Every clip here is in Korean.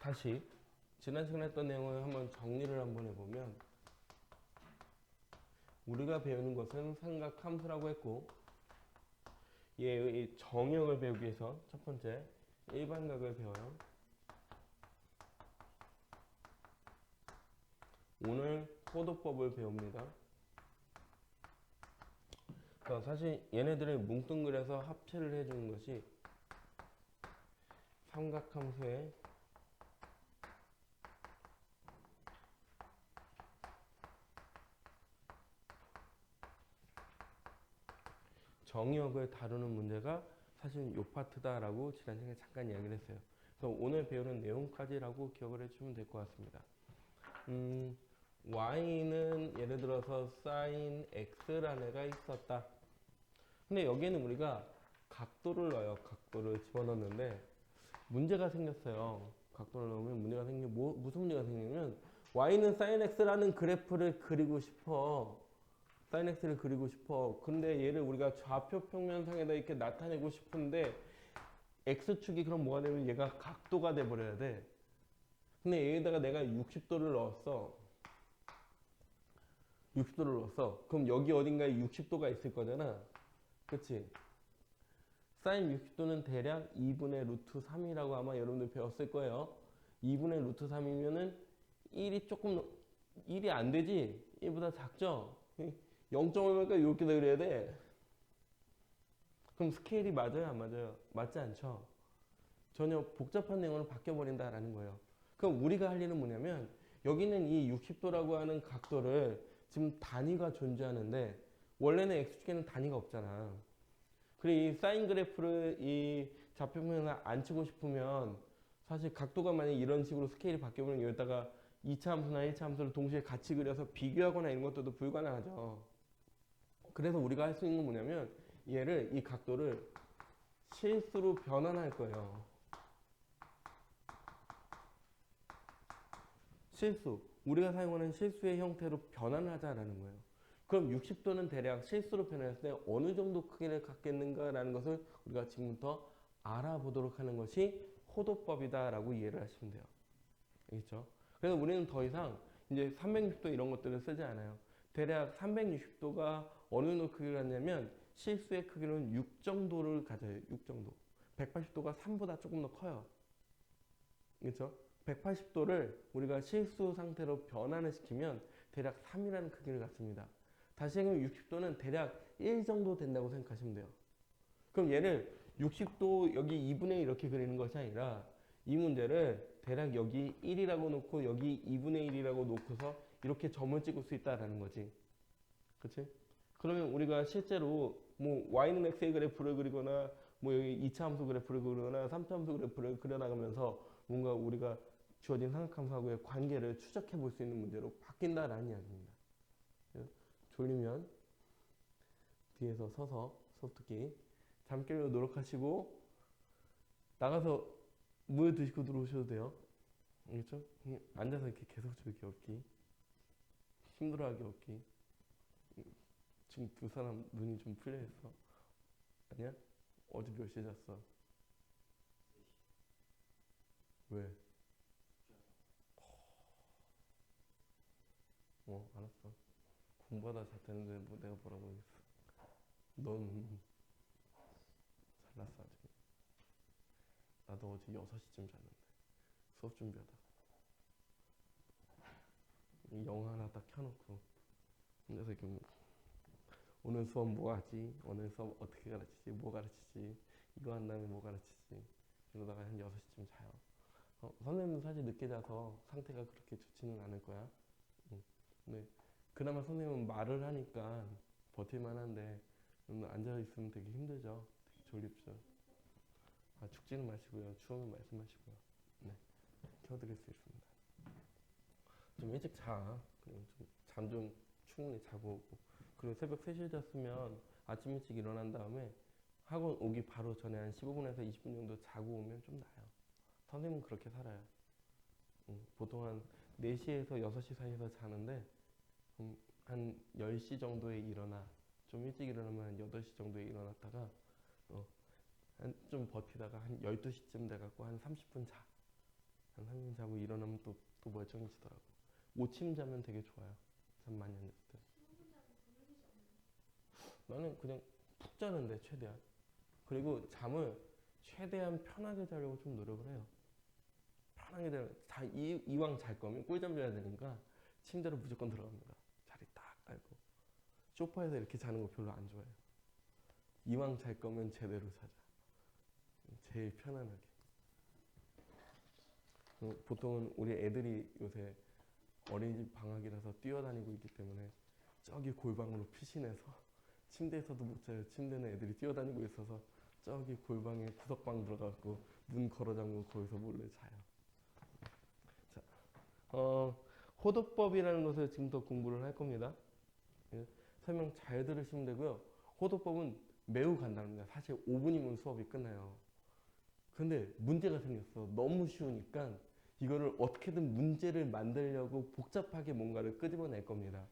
다시 지난 시간에 했던 내용을 한번 정리를 한번 해보면, 우리가 배우는 것은 삼각함수라고 했고, 얘의 정형을 배우기 위해서 첫 번째 일반각을 배워요. 오늘 호도법을 배웁니다. 사실 얘네들을 뭉뚱그려서 합체를 해주는 것이 삼각함수의 정의역을 다루는 문제가 사실 요 파트다라고 지난 시간에 잠깐 이야기를 했어요. 그래서 오늘 배우는 내용까지라고 기억을 해주시면 될 것 같습니다. y는 예를 들어서 sin x라는 애가 있었다. 근데 여기에는 우리가 각도를 넣어요. 각도를 집어넣는데 문제가 생겼어요. 각도를 넣으면 문제가 무슨 문제가 생기냐면, y는 sin x라는 그래프를 그리고 싶어. sin x를 그리고 싶어. 근데 얘를 우리가 좌표 평면상에다 이렇게 나타내고 싶은데, x축이 그럼 뭐가 되면 얘가 각도가 돼버려야 돼. 근데 여기다가 내가 60도를 넣었어. 60도를 넣었어. 그럼 여기 어딘가에 60도가 있을 거잖아. 그치? sin 60도는 대략 2분의 루트 3이라고 아마 여러분들 배웠을 거예요. 2분의 루트 3이면은 1이 안 되지? 1보다 작죠? 0.5니까 이렇게 다 그래야 돼. 그럼 스케일이 맞아요? 안 맞아요? 맞지 않죠? 전혀 복잡한 내용으로 바뀌어버린다라는 거예요. 그럼 우리가 할 일은 뭐냐면, 여기는 이 60도라고 하는 각도를 지금 단위가 존재하는데, 원래는 x축에는 단위가 없잖아. 그리고 이 사인 그래프를 이 좌표평면에 안 치고 싶으면, 사실 각도가 만약 이런 식으로 스케일이 바뀌어버리면 여기다가 2차 함수나 1차 함수를 동시에 같이 그려서 비교하거나 이런 것들도 불가능하죠. 그래서 우리가 할 수 있는 건 뭐냐면, 이 각도를 실수로 변환할 거예요. 실수. 우리가 사용하는 실수의 형태로 변환을 하자라는 거예요. 그럼 60도는 대략 실수로 변환했을 때 어느 정도 크기를 갖겠는가라는 것을 우리가 지금부터 알아보도록 하는 것이 호도법이다라고 이해를 하시면 돼요. 알겠죠? 그래서 우리는 더 이상 이제 360도 이런 것들을 쓰지 않아요. 대략 360도가 어느 정도 크기를 갖냐면, 실수의 크기는 6 정도를 가져요. 6 정도. 180도가 3보다 조금 더 커요. 그렇죠? 180도를 우리가 실수 상태로 변환을 시키면 대략 3이라는 크기를 갖습니다. 다시 얘기하면 60도는 대략 1 정도 된다고 생각하시면 돼요. 그럼 얘를 60도 여기 2분의 1 이렇게 그리는 것이 아니라, 이 문제를 대략 여기 1이라고 놓고 여기 2분의 1이라고 놓고서 이렇게 점을 찍을 수 있다라는 거지. 그치? 그러면 우리가 실제로 뭐 y는 x의 그래프를 그리거나 뭐 여기 2차 함수 그래프를 그리거나 3차 함수 그래프를 그려나가면서 뭔가 우리가 주어진 삼각함수하고의 관계를 추적해 볼 수 있는 문제로 바뀐다라는 이야기입니다. 졸리면 뒤에서 서서 수업 듣기 잠 깨려고 노력하시고, 나가서 물 드시고 들어오셔도 돼요. 알겠죠? 앉아서 이렇게 계속 저기 없기, 힘들어하기 없기. 지금 두 사람 눈이 좀 풀려 있어. 아니야? 어제 몇 시에 잤어? 왜? 알았어. 공부하다 잤다는데 뭐 내가 뭐라고 하겠어. 넌 잘났어 아주. 나도 어제 6시쯤 잤는데 수업 준비하다가 영화 하나 딱 켜놓고 그래서 이렇게 오늘 수업 뭐 하지? 오늘 수업 어떻게 가르치지? 뭐 가르치지? 이거 한 다음에 뭐 가르치지? 이러다가 한 6시쯤 자요. 선생님은 사실 늦게 자서 상태가 그렇게 좋지는 않을 거야. 근데 그나마 선생님은 말을 하니까 버틸만 한데, 앉아있으면 되게 힘들죠. 되게 졸립죠. 죽지는 마시고요. 추우면 말씀하시고요. 네, 켜드릴 수 있습니다. 좀 일찍 자. 그리고 잠 좀 충분히 자고 오고. 그리고 새벽 3시에 잤으면 아침 일찍 일어난 다음에 학원 오기 바로 전에 한 15분에서 20분 정도 자고 오면 좀 나아요. 선생님은 그렇게 살아요. 보통 한 4시에서 6시 사이에서 자는데, 한 10시 정도에 일어나. 좀 일찍 일어나면 한 8시 정도에 일어났다가 좀 버티다가 한 12시쯤 돼갖고 한 30분 자. 한 3일 자고 일어나면 또 멀쩡해지더라고. 오침 자면 되게 좋아요. 잠 많이 안 잤을 때. 나는 그냥 푹 자는데 최대한. 그리고 잠을 최대한 편하게 자려고 좀 노력을 해요. 편하게 이왕 잘 거면 꿀잠 자야 되니까 침대로 무조건 들어갑니다. 자리 딱 깔고. 소파에서 이렇게 자는 거 별로 안 좋아해요. 이왕 잘 거면 제대로 자자. 제일 편안하게. 보통은 우리 애들이 요새 어린이집 방학이라서 뛰어다니고 있기 때문에 저기 골방으로 피신해서 침대에서도 못 자요. 침대는 애들이 뛰어다니고 있어서 저기 골방에 구석방 들어가고 문 걸어 잠그고 거기서 몰래 자요. 자, 호도법이라는 것을 지금부터 공부를 할 겁니다. 예, 설명 잘 들으시면 되고요. 호도법은 매우 간단합니다. 사실 5분이면 수업이 끝나요. 근데 문제가 생겼어. 너무 쉬우니까 이거를 어떻게든 문제를 만들려고 복잡하게 뭔가를 끄집어낼 겁니다.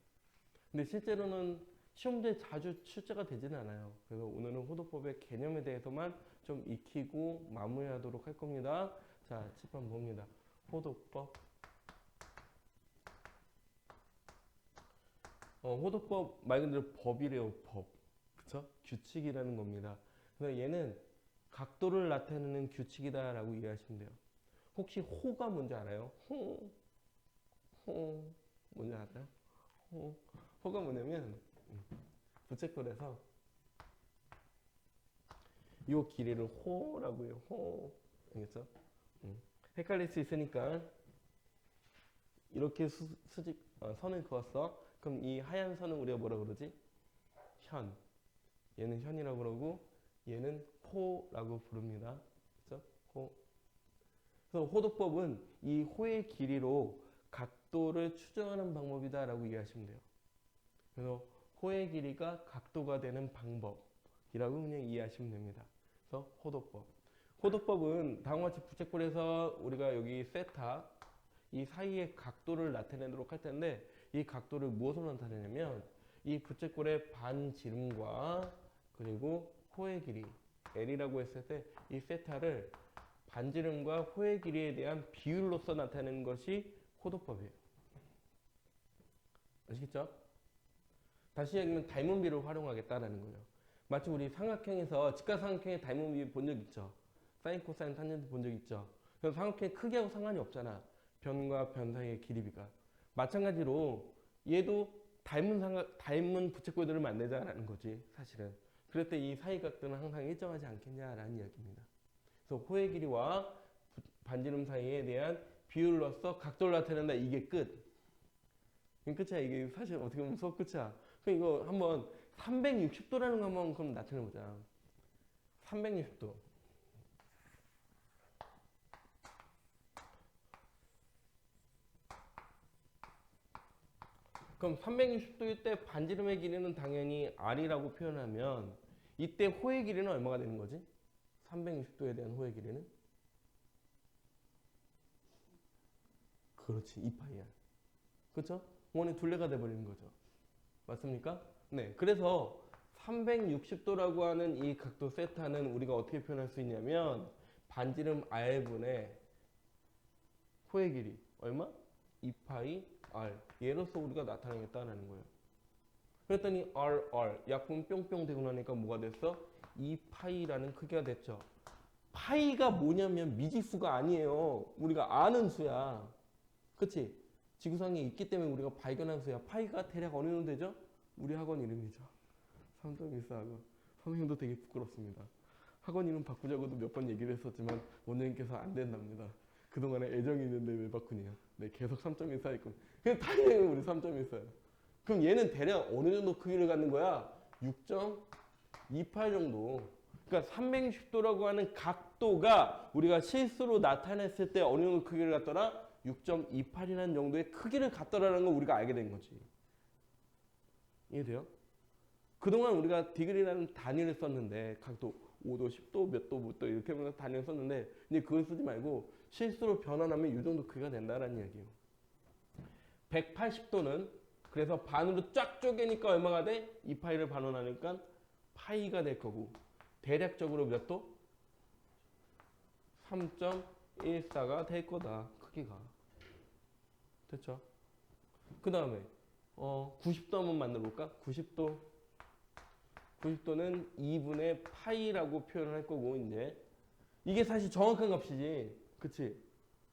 근데 실제로는 시험지에 자주 출제가 되지는 않아요. 그래서 오늘은 호도법의 개념에 대해서만 좀 익히고 마무리하도록 할 겁니다. 자, 칠판 봅니다. 호도법. 호도법 말 그대로 법이래요. 법. 그쵸? 규칙이라는 겁니다. 그래서 얘는 각도를 나타내는 규칙이다라고 이해하시면 돼요. 혹시 호가 뭔지 알아요? 호 뭔지 알아요? 호가 뭐냐면 부채꼴에서 이 길이를 호라고 해요. 호. 알겠죠? 헷갈릴 수 있으니까 이렇게 선을 그었어. 그럼 이 하얀 선은 우리가 뭐라 그러지? 현. 얘는 현이라고 그러고 얘는 호라고 부릅니다. 그렇죠? 호. 그래서 호도법은 이 호의 길이로 각도를 추정하는 방법이다라고 이해하시면 돼요. 그래서 호의 길이가 각도가 되는 방법이라고 그냥 이해하시면 됩니다. 그래서 호도법. 호도법은 다음과 같이 부채꼴에서 우리가 여기 세타 이 사이의 각도를 나타내도록 할 텐데 이 각도를 무엇으로 나타내냐면 이 부채꼴의 반지름과 그리고 호의 길이 L이라고 했을 때 이 세타를 반지름과 호의 길이에 대한 비율로서 나타내는 것이 호도법이에요. 아시겠죠? 다시 얘기하면 닮은비를 활용하겠다라는 거예요. 마치 우리 삼각형에서 직각삼각형의 닮은비 본 적 있죠? 사인, 코사인, 탄젠트 본 적 있죠? 그래서 삼각형의 크기하고 상관이 없잖아. 변과 변 사이의 길이비가. 마찬가지로 얘도 닮은 부채꼴들을 만들자라는 거지, 사실은. 그럴 때 이 사이각도는 항상 일정하지 않겠냐라는 이야기입니다. 그래서 호의 길이와 반지름 사이에 대한 비율로서 각도를 나타낸다. 이게 끝. 끝이야. 이게 사실 어떻게 보면 수업 끝이야. 그럼 이거 한번 360도라는 거 한번 그럼 나타내보자. 360도. 그럼 360도일 때 반지름의 길이는 당연히 R이라고 표현하면 이때 호의 길이는 얼마가 되는 거지? 360도에 대한 호의 길이는? 그렇지. 2파이야. 그렇죠? 원의 둘레가 돼버리는 거죠. 맞습니까? 네. 그래서 360도라고 하는 이 각도 세타는 우리가 어떻게 표현할 수 있냐면 반지름 R분의 호의 길이 얼마? 2파이 R. 얘로서 우리가 나타내겠다는 거예요. 그랬더니 R 약분 뿅뿅 되고 나니까 뭐가 됐어? 2파이라는 크기가 됐죠. 파이가 뭐냐면 미지수가 아니에요. 우리가 아는 수야. 그치? 지구상에 있기 때문에 우리가 발견한 수야. 파이가 대략 어느 정도 되죠? 우리 학원 이름이죠. 3.14학원. 선생님도 되게 부끄럽습니다. 학원 이름 바꾸자고도 몇 번 얘기를 했었지만 원장님께서 안 된답니다. 그동안에 애정이 있는데 왜 바꾸냐. 네, 계속 3.14 있고. 그냥 당연히 우리 3.14요. 그럼 얘는 대략 어느 정도 크기를 갖는 거야? 6.28 정도. 그러니까 360도라고 하는 각도가 우리가 실수로 나타냈을 때 어느 정도 크기를 갖더라? 6.28이라는 정도의 크기를 갖더라는 걸 우리가 알게 된 거지. 이해돼요? 그동안 우리가 디그리라는 단위를 썼는데 각도 5도, 10도, 몇 도, 몇 도 이렇게 하면서 단위를 썼는데 이제 그걸 쓰지 말고 실수로 변환하면 이 정도 크기가 된다는 이야기예요. 180도는 그래서 반으로 쫙 쪼개니까 얼마가 돼? 2파이를 반원하니까 파이가 될 거고 대략적으로 몇 도? 3.14가 될 거다. 크기가. 됐죠? 그 다음에 90도 한번 만들어 볼까? 90도는 2분의 파이라고 표현을 할 거고, 이제 이게 사실 정확한 값이지, 그치?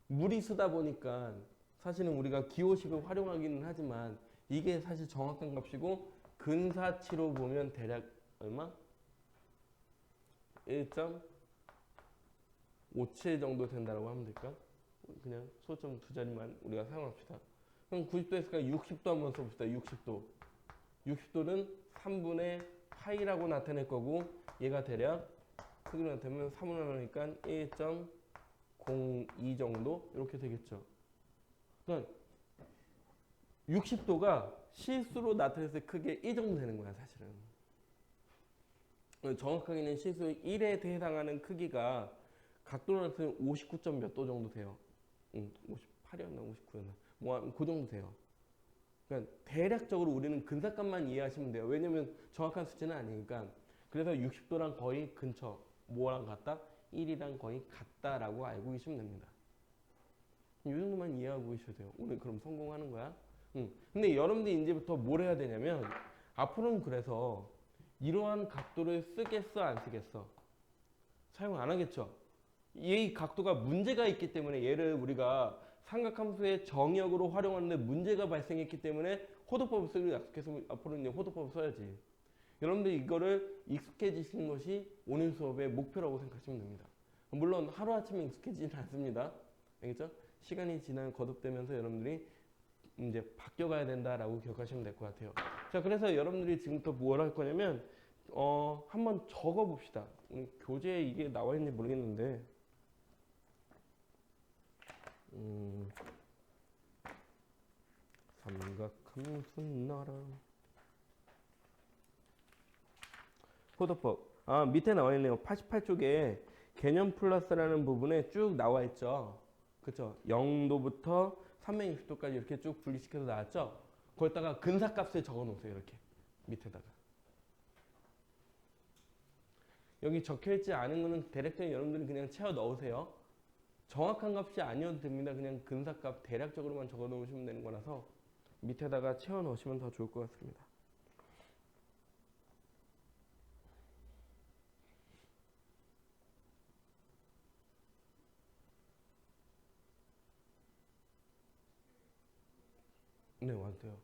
무리수다 보니까 사실은 우리가 기호식을 활용하기는 하지만 이게 사실 정확한 값이고, 근사치로 보면 대략 얼마? 1.57 정도 된다고 하면 될까? 그냥 소점 두 자리만 우리가 사용합시다. 그럼 90도 했으니까 60도 한번 써봅시다. 60도. 60도는 3분의 파이라고 나타낼 거고, 얘가 대략 크기로 나타내면 3분의 하니까 1.02 정도 이렇게 되겠죠. 그러니까 60도가 실수로 나타냈을 때 크게 이 정도 되는 거야, 사실은. 정확하게는 실수 1에 해당하는 크기가 각도로 나타내면 59점 몇 도 정도 돼요. 58이었나 59였나 뭐 그 정도 돼요. 그러니까 대략적으로 우리는 근사값만 이해하시면 돼요. 왜냐면 정확한 수치는 아니니까. 그래서 60도랑 거의 근처, 뭐랑 같다? 1이랑 거의 같다라고 알고 계시면 됩니다. 이 정도만 이해하고 계셔도 돼요. 오늘 그럼 성공하는 거야. 근데 여러분들이 이제부터 뭘 해야 되냐면, 앞으로는 그래서 이러한 각도를 쓰겠어 안 쓰겠어? 사용 안 하겠죠. 이 각도가 문제가 있기 때문에, 얘를 우리가 삼각함수의 정역으로 활용하는데 문제가 발생했기 때문에 호도법을 쓰기로 약속해서 앞으로는 이제 호도법을 써야지. 여러분들 이거를 익숙해지시는 것이 오늘 수업의 목표라고 생각하시면 됩니다. 물론 하루아침에 익숙해지지는 않습니다. 알겠죠? 시간이 지나면 거듭되면서 여러분들이 이제 바뀌어가야 된다라고 기억하시면 될 것 같아요. 자, 그래서 여러분들이 지금부터 뭘 할 거냐면 한번 적어 봅시다. 교재에 이게 나와 있는지 모르겠는데 삼각함수 나랑 호도법. 밑에 나와 있네요. 88쪽에 개념 플러스라는 부분에 쭉 나와 있죠. 그쵸? 0도부터 360도까지 이렇게 쭉 분리시켜서 나왔죠? 거기다가 근사값을 적어 놓으세요. 이렇게 밑에다가. 여기 적혀있지 않은 거는 대략적인 여러분들이 그냥 채워 넣으세요. 정확한 값이 아니어도 됩니다. 그냥 근사값 대략적으로만 적어 놓으시면 되는 거라서 밑에다가 채워 넣으시면 더 좋을 것 같습니다. 네, 맞아요.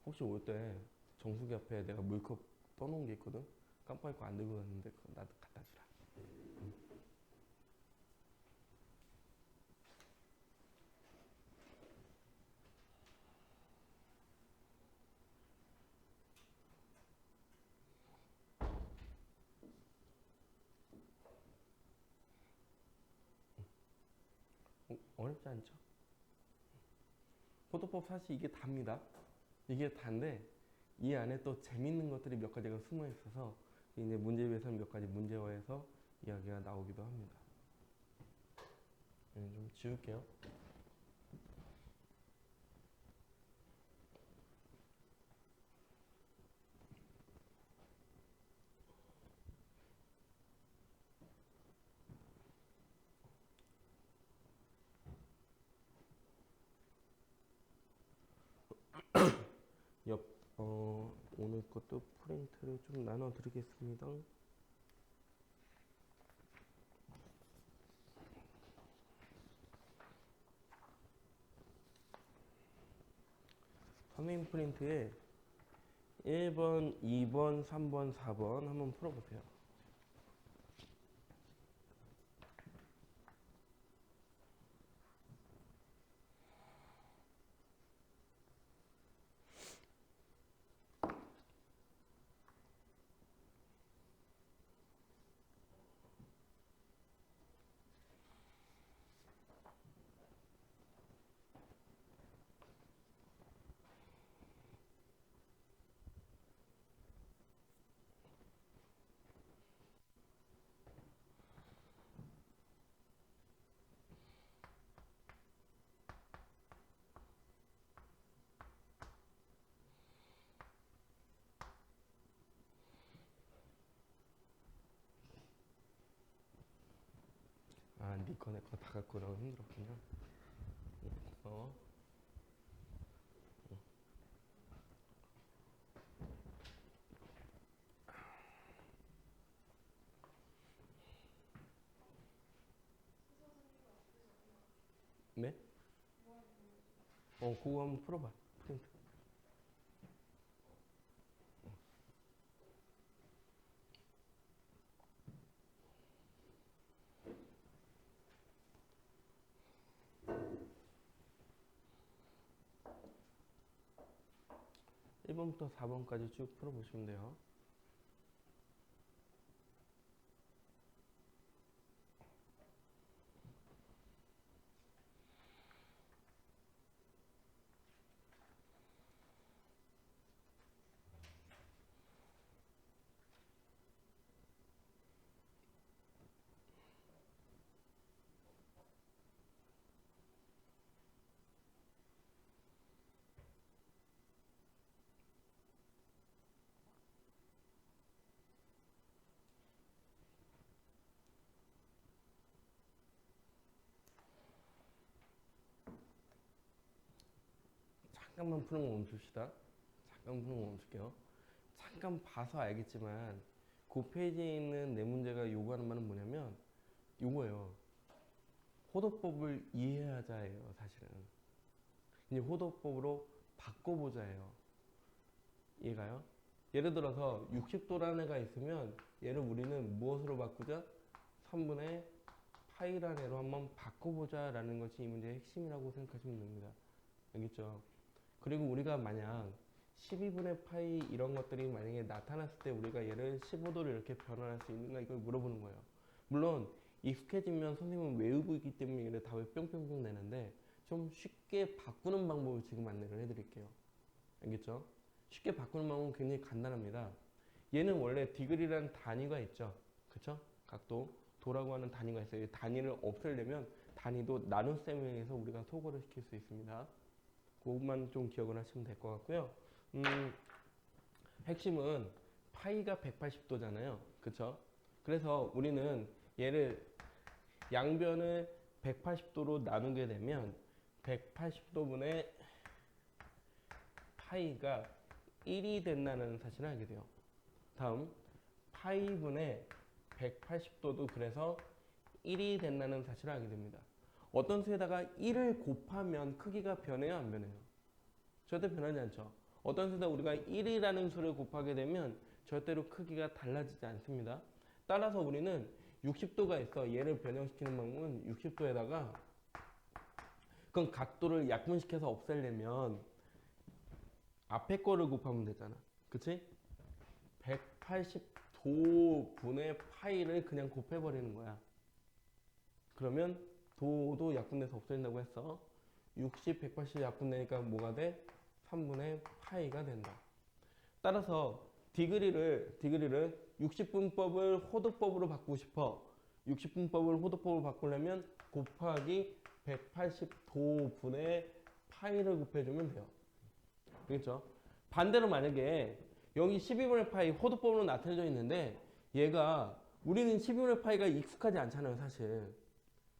혹시 올 때 정수기 앞에 내가 물컵 떠놓은 게 있거든? 깜빡이고 안 들고 갔는데 그거 나도 갖다 주라. 어렵지 않죠? 포도법 사실 이게 답니다. 이게 다인데 이 안에 또 재밌는 것들이 몇 가지가 숨어 있어서 이제 문제집에서는 몇 가지 문제화해서 이야기가 나오기도 합니다. 좀 지울게요. 오늘 것도 프린트를 좀 나눠 드리겠습니다. 선생님 프린트에 1번, 2번, 3번, 4번 한번 풀어보세요. 니꺼 내꺼 다 갖고 나오기 힘들었군요. 볼게요. '그거 한번 풀어봐. 프린트. 1번부터 4번까지 쭉 풀어보시면 돼요. 잠깐만 푸는 거 멈춥시다. 잠깐 푸는 거 멈출게요. 잠깐 봐서 알겠지만 그 페이지에 있는 내 문제가 요구하는 말은 뭐냐면 요거예요. 호도법을 이해하자예요. 사실은 이제 호도법으로 바꿔보자예요. 이해가요? 예를 들어서 60도라는 애가 있으면 얘를 우리는 무엇으로 바꾸자? 3분의 파이라는 애로 한번 바꿔보자 라는 것이 이 문제의 핵심이라고 생각하시면 됩니다. 알겠죠? 그리고 우리가 만약 12분의 파이 이런 것들이 만약에 나타났을 때 우리가 얘를 15도로 이렇게 변환할 수 있는가 이걸 물어보는 거예요. 물론 익숙해지면 선생님은 외우고 있기 때문에 얘를 답을 뿅뿅뿅 내는데 좀 쉽게 바꾸는 방법을 지금 안내를 해드릴게요. 알겠죠? 쉽게 바꾸는 방법은 굉장히 간단합니다. 얘는 원래 디그리라는 단위가 있죠. 그쵸? 각도, 도라고 하는 단위가 있어요. 이 단위를 없애려면 단위도 나눗셈에 의해서 우리가 소거를 시킬 수 있습니다. 그것만 좀 기억을 하시면 될 것 같고요. 핵심은 파이가 180도잖아요. 그쵸? 그래서 우리는 얘를 양변을 180도로 나누게 되면 180도분의 파이가 1이 된다는 사실을 알게 돼요. 다음 파이분의 180도도 그래서 1이 된다는 사실을 알게 됩니다. 어떤 수에다가 1을 곱하면 크기가 변해요? 안 변해요? 절대 변하지 않죠. 어떤 수에다 우리가 1이라는 수를 곱하게 되면 절대로 크기가 달라지지 않습니다. 따라서 우리는 60도가 있어. 얘를 변형시키는 방법은 60도에다가 그럼 각도를 약분시켜서 없애려면 앞에 거를 곱하면 되잖아. 그치? 180도분의 파이를 그냥 곱해버리는 거야. 그러면 도도 약분돼서 없어진다고 했어. 60, 180 약분되니까 뭐가 돼? 3분의 파이가 된다. 따라서 디그리를 60분법을 호도법으로 바꾸고 싶어. 60분법을 호도법으로 바꾸려면 곱하기 180도분의 파이를 곱해주면 돼요. 그렇죠? 반대로 만약에 여기 12분의 파이 호도법으로 나타내져 있는데 얘가 우리는 12분의 파이가 익숙하지 않잖아요. 사실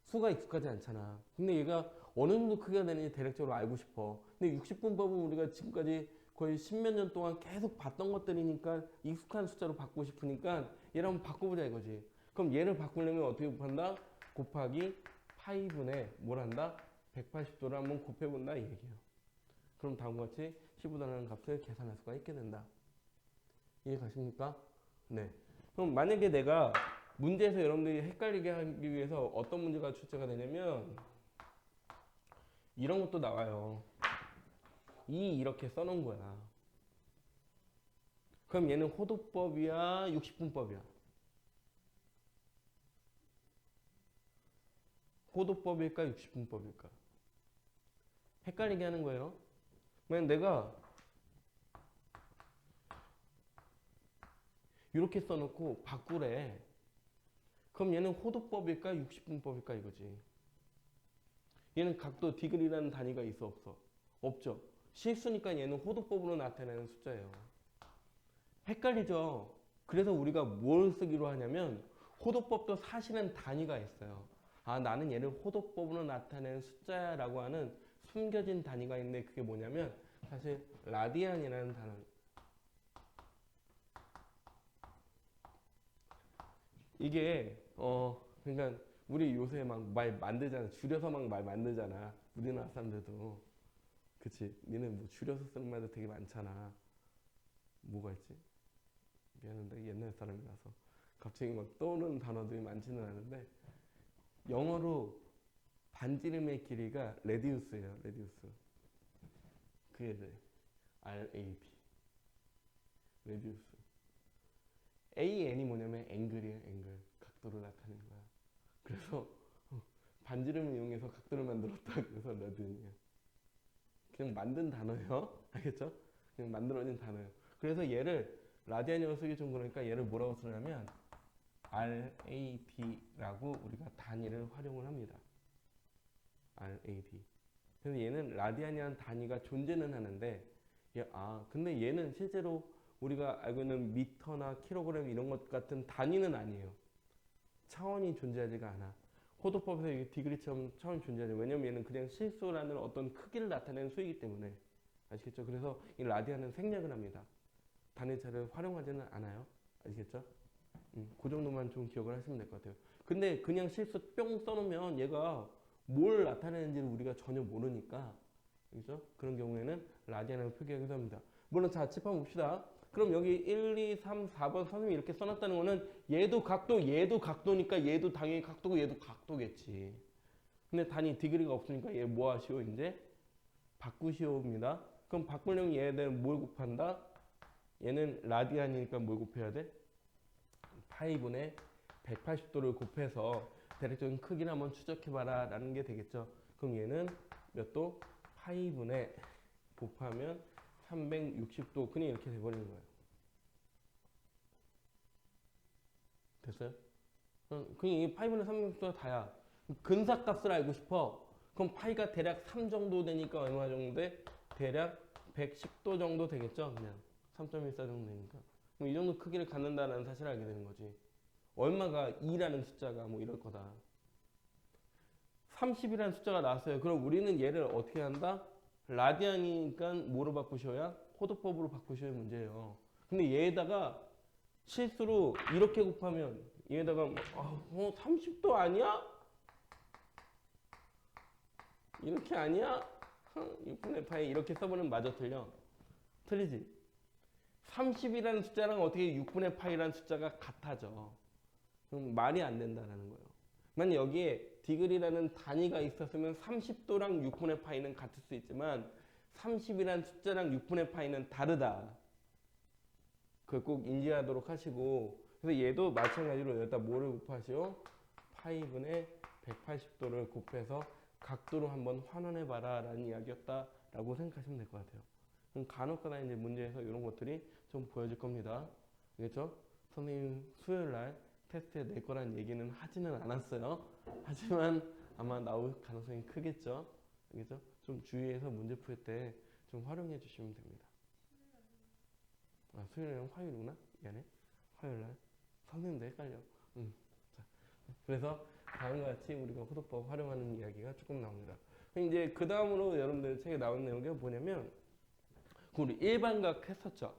수가 익숙하지 않잖아. 근데 얘가 어느 정도 크기가 되는지 대략적으로 알고 싶어. 근데 60분법은 우리가 지금까지 거의 10몇 년 동안 계속 봤던 것들이니까 익숙한 숫자로 바꾸고 싶으니까 얘를 한번 바꿔보자 이거지. 그럼 얘를 바꾸려면 어떻게 곱한다? 곱하기 파이분의 뭘 한다? 180도를 한번 곱해본다 이 얘기예요. 그럼 다음과 같이 15도라는 값을 계산할 수가 있게 된다. 이해 가십니까? 네. 그럼 만약에 내가 문제에서 여러분들이 헷갈리게 하기 위해서 어떤 문제가 출제가 되냐면 이런 것도 나와요. 이렇게 써놓은 거야. 그럼 얘는 호도법이야? 60분법이야? 호도법일까? 60분법일까? 헷갈리게 하는 거예요. 만약 내가 이렇게 써놓고 바꾸래. 그럼 얘는 호도법일까? 60분법일까? 이거지. 얘는 각도 디그리라는 단위가 있어 없어? 없죠. 실수니까 얘는 호도법으로 나타내는 숫자예요. 헷갈리죠? 그래서 우리가 뭘 쓰기로 하냐면 호도법도 사실은 단위가 있어요. 아 나는 얘를 호도법으로 나타내는 숫자라고 하는 숨겨진 단위가 있는데 그게 뭐냐면 사실 라디안이라는 단어. 이게 그러니까 우리 요새 막 말 만들잖아. 줄여서 막 말 만들잖아. 우리나라 사람들도. 그치? 니는 뭐 줄여서 쓰는 말도 되게 많잖아. 뭐가 있지? 미안한데 옛날 사람이라서 갑자기 막 떠오르는 단어들이 많지는 않은데 영어로 반지름의 길이가 레디우스예요. 레디우스. 그게 돼. RAB. 레디우스. AN이 뭐냐면 앵글이에요. 앵글. 각도를 나타내는 거야. 그래서 반지름을 이용해서 각도를 만들었다. 그래서 레디안이에요. 그냥 만든 단어예요. 알겠죠? 그냥 만들어진 단어예요. 그래서 얘를 라디안이라고 쓰기 좀 그러니까 얘를 뭐라고 쓰냐면 RAD라고 우리가 단위를 활용을 합니다. RAD. 그래서 얘는 라디안이라는 단위가 존재는 하는데 근데 얘는 실제로 우리가 알고 있는 미터나 킬로그램 이런 것 같은 단위는 아니에요. 차원이 존재하지가 않아. 호도법에서 이게 디그리처럼 차원이 존재하죠. 왜냐면 얘는 그냥 실수라는 어떤 크기를 나타내는 수이기 때문에. 아시겠죠? 그래서 이 라디안은 생략을 합니다. 단위차를 활용하지는 않아요. 아시겠죠? 그 정도만 좀 기억을 하시면 될 것 같아요. 근데 그냥 실수 뿅 써놓으면 얘가 뭘 나타내는지를 우리가 전혀 모르니까, 그죠? 그런 경우에는 라디안을 표기하기도 합니다. 물론 자, 집 한번 봅시다. 그럼 여기 1, 2, 3, 4번 선생님이 이렇게 써놨다는 거는 얘도 각도니까 얘도 당연히 각도고 얘도 각도겠지. 근데 단위 디그리가 없으니까 얘 뭐 하시오 이제? 바꾸시오입니다. 그럼 바꾸려면 얘는 뭘 곱한다? 얘는 라디안이니까 뭘 곱해야 돼? 파이분의 180도를 곱해서 대략적인 크기를 한번 추적해봐라 라는 게 되겠죠. 그럼 얘는 몇 도? 파이분의 곱하면 360도. 그냥 이렇게 돼버리는 거예요. 됐어요? 그냥 이 파이분의 360도가 다야. 근사값을 알고 싶어. 그럼 파이가 대략 3 정도 되니까 얼마 정도 돼? 대략 110도 정도 되겠죠? 그냥 3.14 정도 되니까. 그럼 이 정도 크기를 갖는다는 사실을 알게 되는 거지. 얼마가 2라는 숫자가 뭐 이럴 거다. 30이라는 숫자가 나왔어요. 그럼 우리는 얘를 어떻게 한다? 라디안이니까 뭐로 바꾸셔야? 호도법으로 바꾸셔야 문제예요. 근데 얘에다가 실수로 이렇게 곱하면 얘에다가 30도 아니야? 이렇게 아니야? 6분의 파이 이렇게 써보면 마저 틀려. 틀리지? 30이라는 숫자랑 어떻게 6분의 파이라는 숫자가 같아져. 그럼 말이 안 된다는 거예요. 만약 여기에 디그리라는 단위가 있었으면 30도랑 6분의 파이는 같을 수 있지만 30이라는 숫자랑 6분의 파이는 다르다. 그걸 꼭 인지하도록 하시고, 그래서 얘도 마찬가지로 여기다 뭐를 곱하시오? 파이분의 180도를 곱해서 각도로 한번 환원해봐라 라는 이야기였다 라고 생각하시면 될 것 같아요. 그럼 간혹가다 이제 문제에서 이런 것들이 좀 보여질 겁니다. 알겠죠? 선생님 수요일 날 테스트에 낼 거란 얘기는 하지는 않았어요. 하지만 아마 나올 가능성이 크겠죠. 알겠죠? 좀 주의해서 문제 풀 때 좀 활용해 주시면 됩니다. 수요일은 화요일이구나? 미안해. 화요일 날. 선생님도 헷갈려. 자, 그래서 다음과 같이 우리가 호도법 활용하는 이야기가 조금 나옵니다. 이제 그 다음으로 여러분들 책에 나온 내용이 뭐냐면 우리 일반각 했었죠.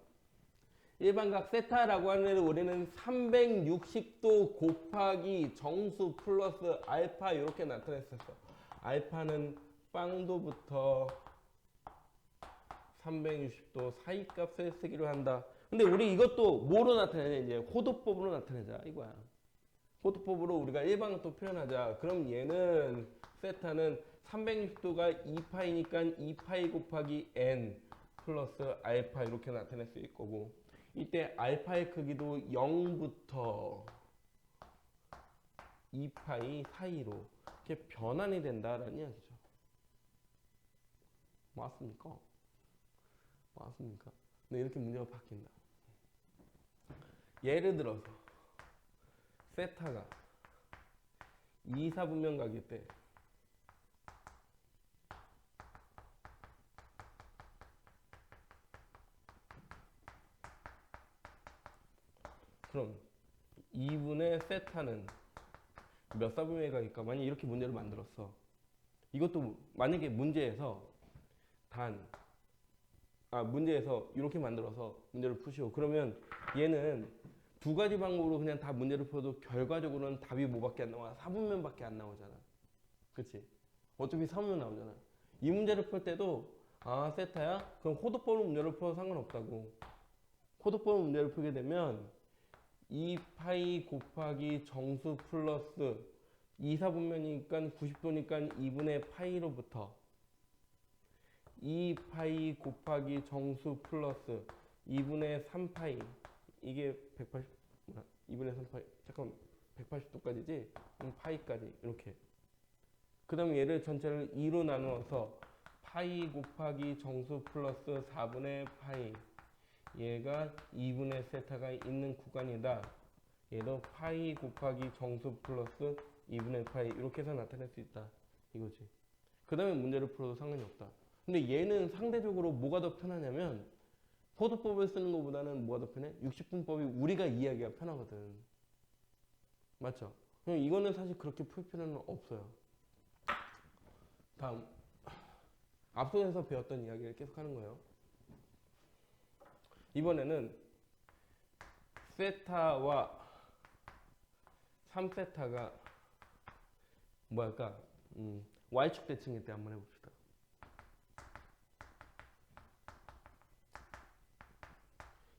일반각 세타라고 하는 애를 우리는 360도 곱하기 정수 플러스 알파 이렇게 나타냈었어. 알파는 빵도부터 360도 사이 값을 쓰기로 한다. 근데 우리 이것도 뭐로 나타내냐? 이제 호도법으로 나타내자 이거야. 호도법으로 우리가 일반각도 표현하자. 그럼 얘는 세타는 360도가 2파이니까 2파이 곱하기 n 플러스 알파 이렇게 나타낼 수 있을 거고, 이때 알파의 크기도 0부터 2파이 사이로 이렇게 변환이 된다라는 이야기죠. 맞습니까? 맞습니까? 근데 이렇게 문제가 바뀐다. 예를 들어서 세타가 2사분면각일 때 그럼 2분의 세타는 몇 사분면각일까? 만약 이렇게 문제를 만들었어. 이것도 만약에 문제에서 이렇게 만들어서 문제를 푸시오. 그러면 얘는 두 가지 방법으로 그냥 다 문제를 풀어도 결과적으로는 답이 뭐밖에 안 나와? 4분면밖에 안 나오잖아. 그치? 어차피 4분면 나오잖아. 이 문제를 풀 때도 세타야? 그럼 호도법으로 문제를 풀어도 상관없다고. 호도법으로 문제를 풀게 되면 2파이 곱하기 정수 플러스 2, 4분면이니까 90도니까 2분의 파이로부터 2파이 곱하기 정수 플러스 2분의 3파이 이게 2분의 3파이 잠깐 180도까지지? 파이까지 이렇게 그 다음에 얘를 전체를 2로 나누어서 파이 곱하기 정수 플러스 4분의 파이 얘가 2분의 세타가 있는 구간이다. 얘도 파이 곱하기 정수 플러스 2분의 파이 이렇게 해서 나타낼 수 있다. 이거지. 그 다음에 문제를 풀어도 상관이 없다. 근데 얘는 상대적으로 뭐가 더 편하냐면 포도법을 쓰는 것보다는 뭐가 더 편해? 60분법이 우리가 이해하기가 편하거든. 맞죠? 그럼 이거는 사실 그렇게 풀 필요는 없어요. 다음 앞서에서 배웠던 이야기를 계속 하는 거예요. 이번에는 세타와 3세타가 뭐랄까 Y축 대칭일 때 한번 해봅시다.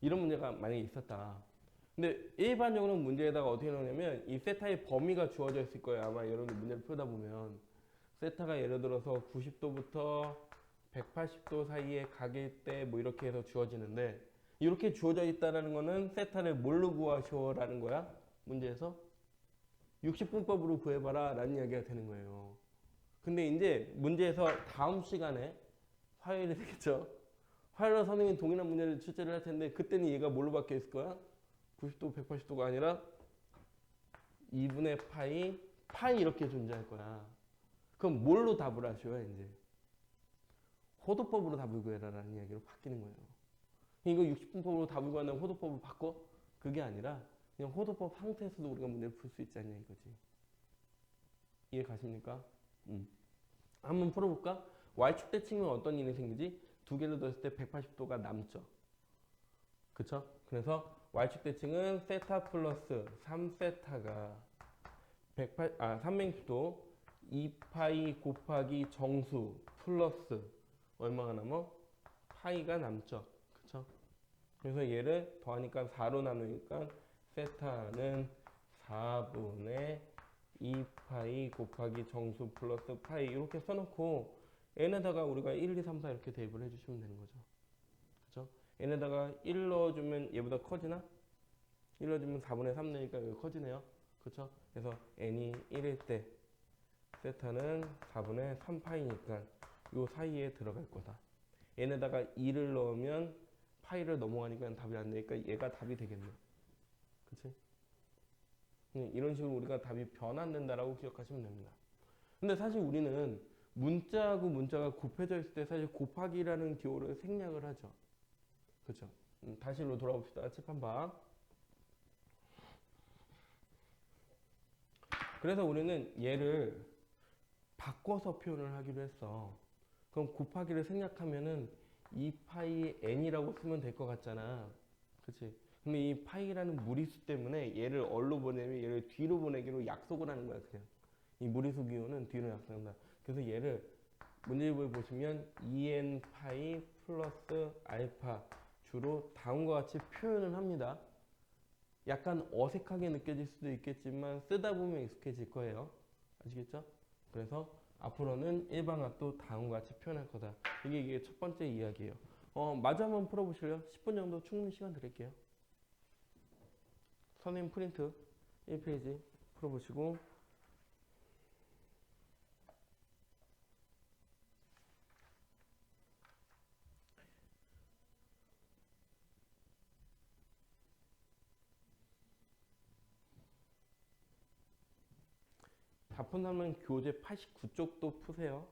이런 문제가 만약에 있었다. 근데 일반적으로 문제에다가 어떻게 나오냐면 이 세타의 범위가 주어져 있을 거예요. 아마 여러분들 문제를 풀다 보면 세타가 예를 들어서 90도부터 180도 사이에 가길 때 뭐 이렇게 해서 주어지는데 이렇게 주어져 있다는 거는 세타를 뭘로 구하시오라는 거야? 문제에서 60분법으로 구해봐라 라는 이야기가 되는 거예요. 근데 이제 문제에서 다음 시간에 화요일에 되겠죠? 화요일에 선생님이 동일한 문제를 출제를 할 텐데 그때는 얘가 뭘로 바뀌어 있을 거야? 90도, 180도가 아니라 2분의 파이 이렇게 존재할 거야. 그럼 뭘로 답을 하셔야 이제? 호도법으로 답을 구해라라는 이야기로 바뀌는 거예요. 이거 60분법으로 답을 구한다면 호도법을 바꿔? 그게 아니라 그냥 호도법 상태에서도 우리가 문제를 풀 수 있지 않냐 이거지. 이해 가십니까? 한번 풀어볼까? Y축 대칭이면 어떤 일이 생기지? 두 개를 넣었을 때 180도가 남죠. 그쵸? 그래서 Y축 대칭은 세타 플러스 3세타가 360도 2파이 곱하기 정수 플러스 얼마가 남어? 파이가 남죠. 그쵸? 그래서 얘를 더하니까 4로 나누니까 세타는 4분의 2파이 곱하기 정수 플러스 파이 이렇게 써놓고 n에다가 우리가 1, 2, 3, 4 이렇게 대입을 해주시면 되는 거죠. 그쵸? n에다가 1 넣어주면 얘보다 커지나? 1 넣어주면 4분의 3 되니까 여기 커지네요. 그쵸? 그래서 n이 1일 때 세타는 4분의 3파이니까 요 사이에 들어갈 거다. n에다가 2를 넣으면 파이를 넘어가니까 답이 안 되니까 얘가 답이 되겠네. 그치? 이런 식으로 우리가 답이 변환된다라고 기억하시면 됩니다. 근데 사실 우리는 문자하고 문자가 곱해져 있을 때 사실 곱하기라는 기호를 생략을 하죠. 그쵸? 다시로 돌아봅시다. 칠판 봐. 그래서 우리는 얘를 바꿔서 표현을 하기로 했어. 그럼 곱하기를 생략하면은 2파이 n이라고 쓰면 될 것 같잖아. 그치? 근데 이 파이라는 무리수 때문에 얘를 어디로 보내면 얘를 뒤로 보내기로 약속을 하는 거야, 그냥. 이 무리수 기호는 뒤로 약속한다. 그래서 얘를 문제집을 보시면 2n 파이 플러스 알파 주로 다음과 같이 표현을 합니다. 약간 어색하게 느껴질 수도 있겠지만 쓰다 보면 익숙해질 거예요. 아시겠죠? 그래서 앞으로는 일방학도 다음과 같이 표현할 거다. 이게 첫 번째 이야기예요. 마저 한번 풀어보실래요? 10분 정도 충분히 시간 드릴게요. 선생님 프린트 1페이지 풀어보시고 다 푼다면 교재 89쪽도 푸세요.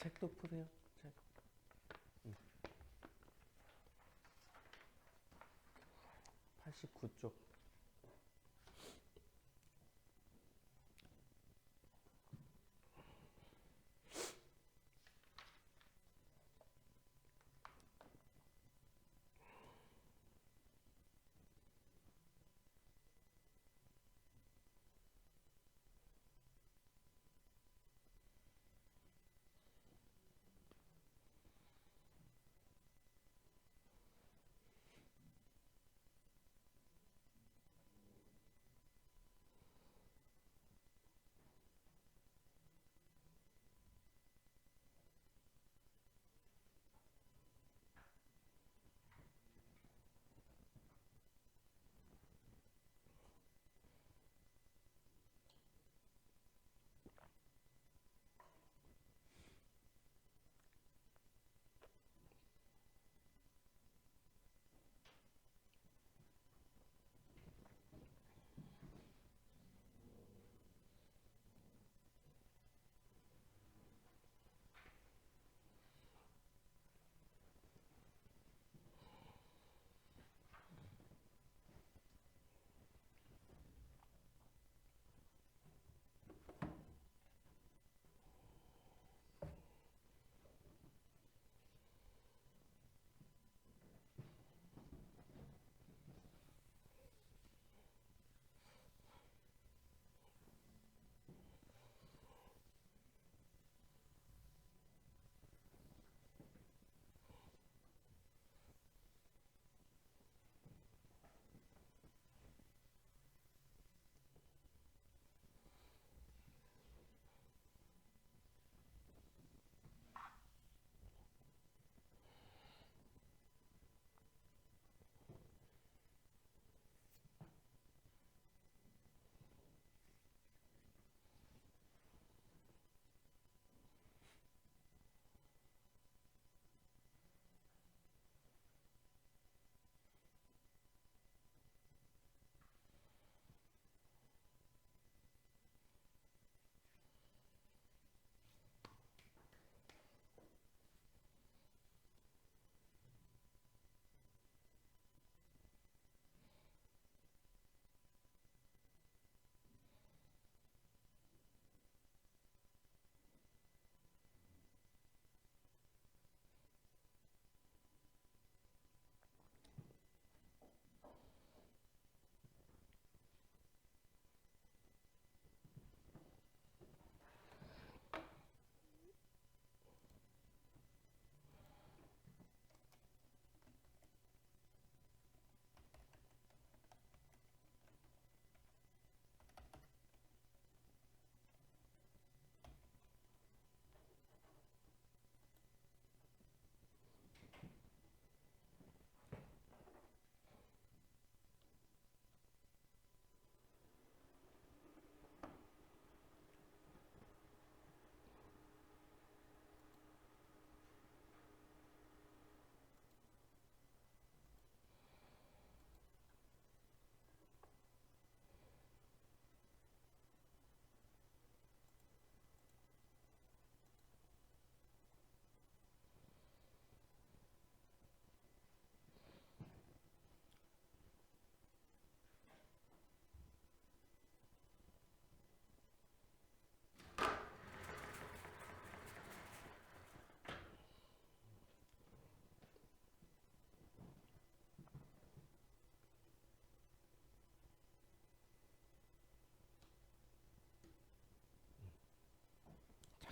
책도 푸세요. 책. 89쪽.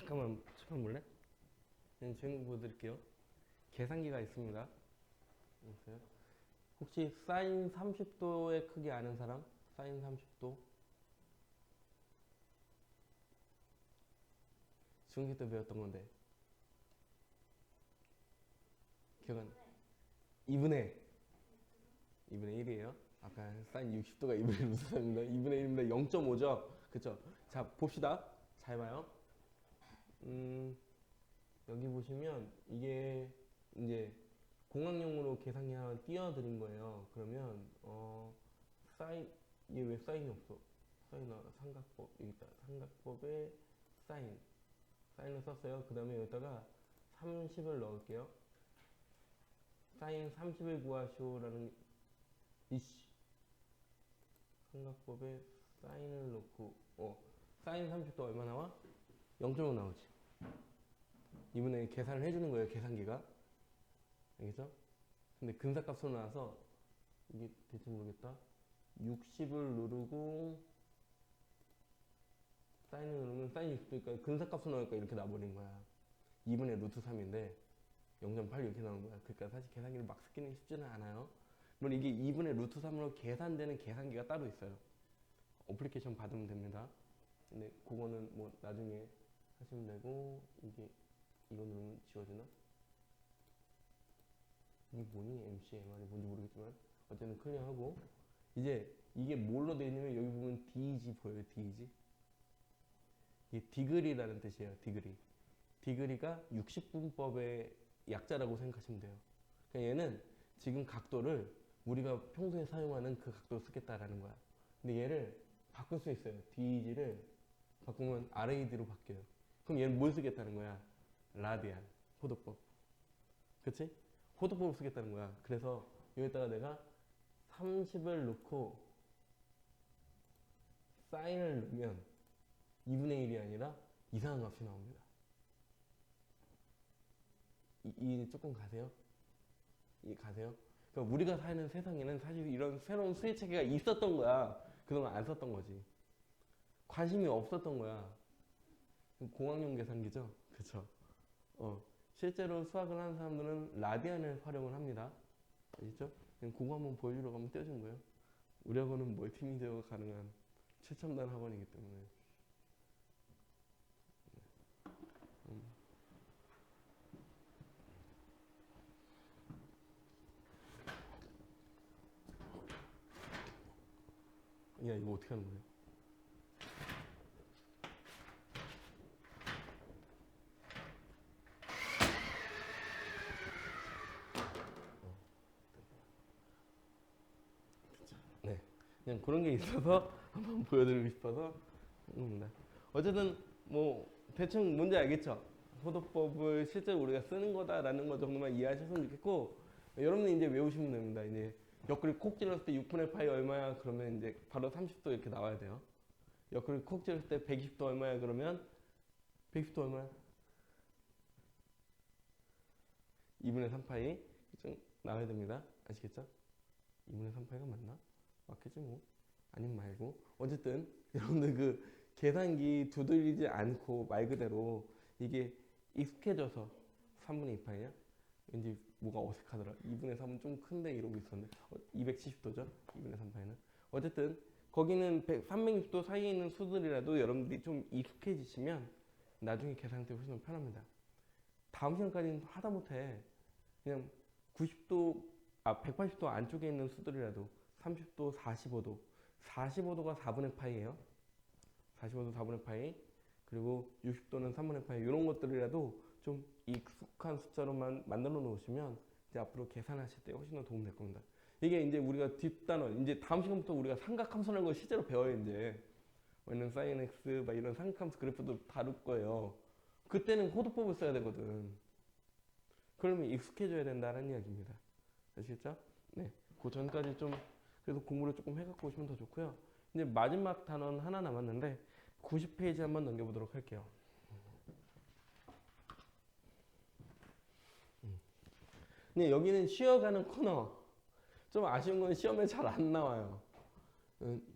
잠깐 볼래? 질문 보여드릴게요. 계산기가 있습니다. 있어요? 혹시 사인 30도의 크기 아는 사람? 사인 30도? 중학교 때 배웠던 건데 기억 안? 2분의 1이에요. 아까 사인 60도가 2분의 1 무슨 상입니다. 2분의 1입니다. 0.5죠? 그쵸? 자, 봅시다. 잘 봐요. 여기 보시면 이게 이제 공학용으로 계산기 하나 띄워드린 거예요. 그러면 사인 얘 왜 사인이 없어? 사인 삼각법 여기 있다. 삼각법의 사인 사인을 썼어요. 그 다음에 여기다가 30을 넣을게요. 사인 30을 구하시오라는 이씨 삼각법에 사인을 넣고 사인 30도 얼마 나와? 0.5 나오지. 이번에 계산을 해주는 거예요. 계산기가. 알겠죠? 근데 근사값으로 나와서 이게 될지 모르겠다. 60을 누르고 사인을 누르면 사인 60도니까 근사값으로 나오니까 이렇게 나와버린 거야. 2분의 루트 3인데 0.8 이렇게 나오는 거야. 그러니까 사실 계산기를 막 쓰기는 쉽지는 않아요. 물론 이게 2분의 루트 3으로 계산되는 계산기가 따로 있어요. 어플리케이션 받으면 됩니다. 근데 그거는 뭐 나중에 하시면 되고, 이거 누르면 지워지나? 이게 뭐니? MCMR이 뭔지 모르겠지만 어쨌든 클리어하고, 이제 이게 뭘로 되어 있냐면 여기 보면 DG 보여요. DG. 이게 디그리라는 뜻이에요. 디그리. 디그리가 60분법의 약자라고 생각하시면 돼요. 그러니까 얘는 지금 각도를 우리가 평소에 사용하는 그 각도를 쓰겠다라는 거야. 근데 얘를 바꿀 수 있어요. DG를 바꾸면 RAD로 바뀌어요. 그럼 얘는 뭘 쓰겠다는 거야? 라디안, 호도법. 그치? 호도법을 쓰겠다는 거야. 그래서 여기다가 내가 30을 넣고 사인을 넣으면 2분의 1이 아니라 이상한 값이 나옵니다. 이 조금 가세요? 이 가세요? 그러니까 우리가 사는 세상에는 사실 이런 새로운 수의 체계가 있었던 거야. 그동안 안 썼던 거지. 관심이 없었던 거야. 공학용 계산기죠? 그쵸? 실제로 수학을 하는 사람들은 라디안을 활용을 합니다. 아시죠? 그냥 그거 한번 보여주려고 하면 떼어준 거예요. 우리 학원은 멀티미디어가 가능한 최첨단 학원이기 때문에. 야, 이거 어떻게 하는 거예요? 네. 그냥 그런 게 있어서 한번 보여드리고 싶어서 합니다. 어쨌든 뭐 대충 뭔지 알겠죠? 호도법을 실제로 우리가 쓰는 거다라는 거 정도만 이해하셨으면 좋겠고, 여러분이 이제 외우시면 됩니다. 이제 옆구리 콕 찔렀을 때 6분의 파이 얼마야? 그러면 이제 바로 30도 이렇게 나와야 돼요. 옆구리 콕 찔렀을 때 120도 얼마야? 그러면 120도 얼마야? 2분의 3파이 좀 나와야 됩니다. 아시겠죠? 2분의 3파이가 맞나? 맞겠지 뭐. 아니면 말고. 어쨌든 여러분들 그 계산기 두들리지 않고 말 그대로 이게 익숙해져서 3분의 2파이냐? 왠지 뭐가 어색하더라. 2분의 3은 좀 큰데 이러고 있었는데 270도죠? 2분의 3파이는. 어쨌든 거기는 360도 사이에 있는 수들이라도 여러분들이 좀 익숙해지시면 나중에 계산할 때 훨씬 더 편합니다. 다음 시간까지는 하다 못해. 그냥 90도, 180도 안쪽에 있는 수들이라도 30도, 45도, 45도가 4분의 파이예요. 45도 4분의 파이, 그리고 60도는 3분의 파이, 이런 것들이라도 좀 익숙한 숫자로만 만들어 놓으시면 이제 앞으로 계산하실 때 훨씬 더 도움 될 겁니다. 이게 이제 우리가 뒷단원, 이제 다음 시간부터 우리가 삼각함수라는 걸 실제로 배워요. 이제 왜냐면 sin x 막 이런 삼각함수 그래프도 다룰 거예요. 그때는 호도법을 써야 되거든. 그러면 익숙해져야 된다는 이야기입니다. 아시겠죠? 네. 그 전까지 좀 그래도 공부를 조금 해갖고 오시면 더 좋고요. 이제 마지막 단원 하나 남았는데 90페이지 한번 넘겨보도록 할게요. 근데 여기는 쉬어가는 코너. 좀 아쉬운 건 시험에 잘 안 나와요.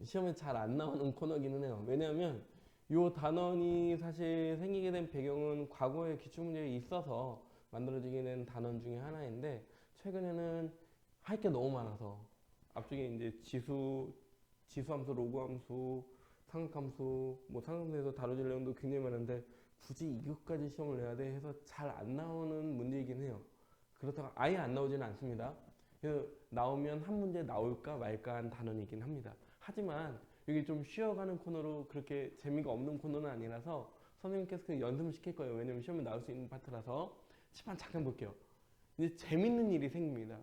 시험에 잘 안 나오는 코너기는 해요. 왜냐하면 이 단원이 사실 생기게 된 배경은 과거에 기출문제에 있어서 만들어지게 된 단원 중에 하나인데, 최근에는 할 게 너무 많아서 앞쪽에 이제 지수함수, 로그함수, 삼각함수, 뭐 삼각함수에서 다뤄질 내용도 굉장히 많은데 굳이 이것까지 시험을 내야 돼 해서 잘 안 나오는 문제이긴 해요. 그렇다고 아예 안 나오지는 않습니다. 그래서 나오면 한 문제 나올까 말까 한 단원이긴 합니다. 하지만 여기 좀 쉬어가는 코너로 그렇게 재미가 없는 코너는 아니라서 선생님께서 그냥 연습을 시킬 거예요. 왜냐면 시험에 나올 수 있는 파트라서. 칠판 잠깐 볼게요. 이제 재밌는 일이 생깁니다.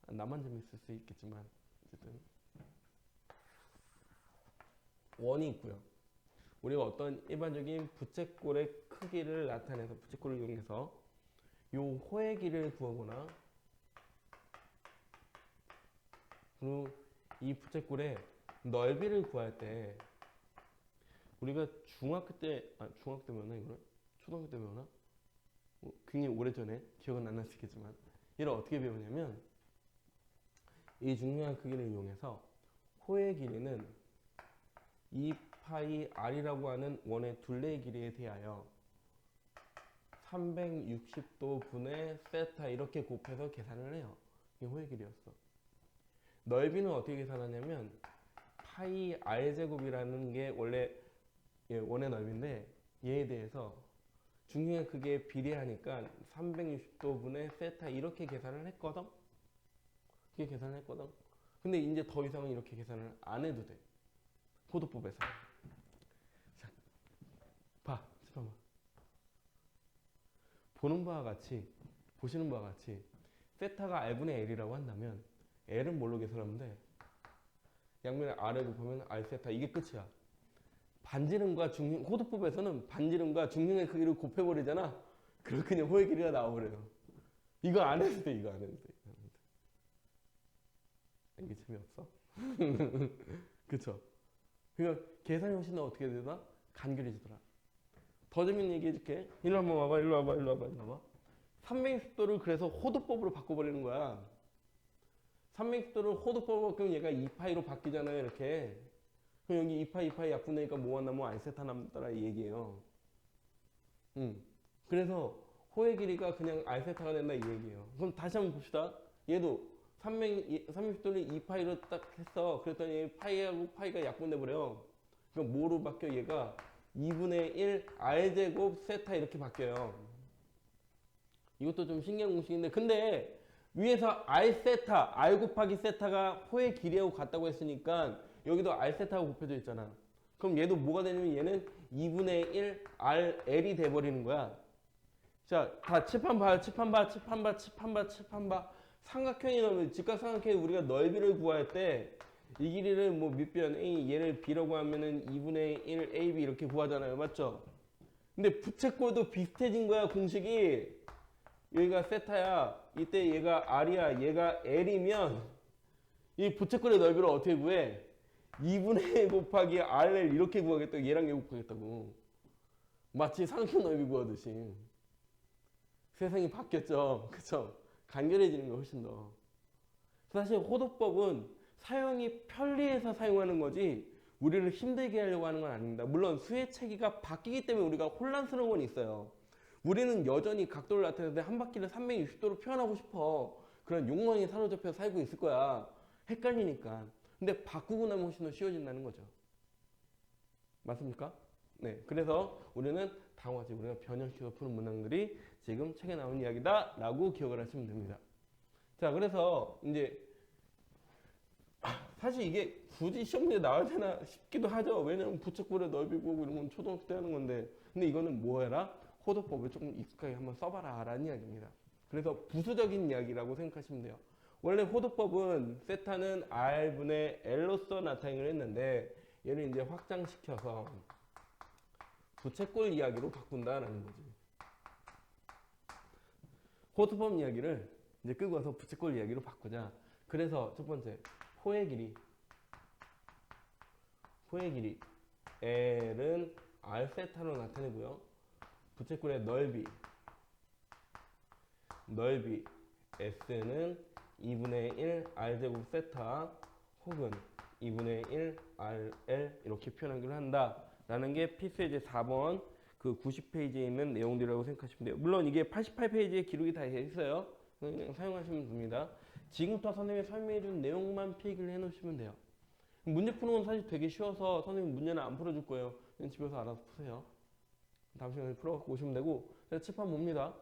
나만 재밌을 수 있겠지만 어쨌든 원이 있고요. 우리가 어떤 일반적인 부채꼴의 크기를 나타내서 부채꼴을 이용해서 요 호의 길이를 구하거나 그리고 이 부채꼴의 넓이를 구할 때 우리가 중학교 때 배웠나 이거는? 초등학교 때 배웠나? 굉장히 오래전에 기억은 안 나시겠지만 이걸 어떻게 배우냐면 이 중요한 크기를 이용해서 호의 길이는 2파이 r이라고 하는 원의 둘레의 길이에 대하여 360도 분의 세타 이렇게 곱해서 계산을 해요. 이게 호의 길이였어. 넓이는 어떻게 계산하냐면 파이 r제곱이라는 게 원래 원의 넓이인데 얘에 대해서 중심의 크기에 비례하니까 360도 분의 세타 이렇게 계산을 했거든. 이렇게 계산을 했거든. 근데 이제 더 이상은 이렇게 계산을 안 해도 돼. 호도법에서. 자, 잠깐만. 보시는 바와 같이 세타가 r분의 l이라고 한다면 l은 뭘로 계산하면 돼? 양면에 r을 곱하면 r 세타 이게 끝이야. 반지름과 중심, 호도법에서는 반지름과 중심의 크기를 곱해버리잖아. 그럼 그냥 호의 길이가 나와버려요. 이거 안 해도 돼, 이거 안 해도 돼. 이게 재미없어? 그쵸? 그러니까 계산이 훨씬 더 어떻게 되나? 간결해지더라. 더 재밌는 얘기 해줄게. 일로 한번 와봐, 일로 와봐. 360도를 그래서 호도법으로 바꿔버리는 거야. 360도를 호도법으로 바꾸면 얘가 2파이로 바뀌잖아요, 이렇게. 그럼 여기 2파이 약분되니까 뭐가 남으면 r세타 남더라 이 얘기예요. 그래서 호의 길이가 그냥 r세타가 된다 이 얘기예요. 그럼 다시 한번 봅시다. 얘도 360도를 2파이로 딱 했어. 그랬더니 파이하고 파이가 약분돼 버려. 그럼 뭐로 바뀌어? 얘가 2분의 1 r제곱 세타 이렇게 바뀌어요. 이것도 좀 신기한 공식인데 근데 위에서 r세타, r 곱하기 세타가 호의 길이하고 같다고 했으니까 여기도 r세타가 곱해져 있잖아. 그럼 얘도 뭐가 되냐면 얘는 2분의 1 rl이 돼버리는 거야. 자, 다 칠판 봐. 삼각형이 나오면 직각삼각형이 우리가 넓이를 구할 때 이 길이를 뭐 밑변 A 얘를 B라고 하면은 2분의 1 AB 이렇게 구하잖아요. 맞죠? 근데 부채꼴도 비슷해진 거야. 공식이 여기가 세타야. 이때 얘가 R이야. 얘가 L이면 이 부채꼴의 넓이를 어떻게 구해? 2분의 1 곱하기 RL 이렇게 구하겠다고. 얘랑 얘 곱하겠다고. 마치 삼각형 넓이 구하듯이. 세상이 바뀌었죠. 그쵸? 간결해지는 게 훨씬 더. 사실 호도법은 사용이 편리해서 사용하는 거지 우리를 힘들게 하려고 하는 건 아닙니다. 물론 수의 체계가 바뀌기 때문에 우리가 혼란스러운 건 있어요. 우리는 여전히 각도를 나타낼 때 한 바퀴를 360도로 표현하고 싶어. 그런 욕망에 사로잡혀 살고 있을 거야. 헷갈리니까. 근데 바꾸고 나면 훨씬 더 쉬워진다는 거죠. 맞습니까? 네. 그래서 우리는 다음과 같이 우리가 변형시켜서 푸는 문항들이 지금 책에 나온 이야기다 라고 기억을 하시면 됩니다. 자, 그래서 이제 사실 이게 굳이 시험 문제 나와야 되나 싶기도 하죠. 왜냐면 부채꼴의 넓이 구하고 이런 건 초등학교 때 하는 건데. 근데 이거는 뭐 해라? 호도법을 조금 익숙하게 한번 써봐라 라는 이야기입니다. 그래서 부수적인 이야기라고 생각하시면 돼요. 원래 호도법은 세타는 r분의 l로서 나타내기로 했는데 얘를 이제 확장시켜서 부채꼴 이야기로 바꾼다라는 거지. 호도법 이야기를 이제 끌고 와서 부채꼴 이야기로 바꾸자. 그래서 첫 번째 호의 길이 L은 r세타로 나타내고요. 부채꼴의 넓이 S는 2분의 1 r제곱 세타 혹은 2분의 1 rl 이렇게 표현하기로 한다 라는 게 필수의 이제 4번 그 90페이지에 있는 내용들이라고 생각하시면 돼요. 물론 이게 88페이지에 기록이 다 있어요. 그냥 사용하시면 됩니다. 지금부터 선생님이 설명해준 내용만 필기를 해놓으시면 돼요. 문제 푸는 건 사실 되게 쉬워서 선생님 문제는 안 풀어줄 거예요. 그냥 집에서 알아서 푸세요. 다음 시간에 풀어갖고 오시면 되고. 제가 칠판 봅니다.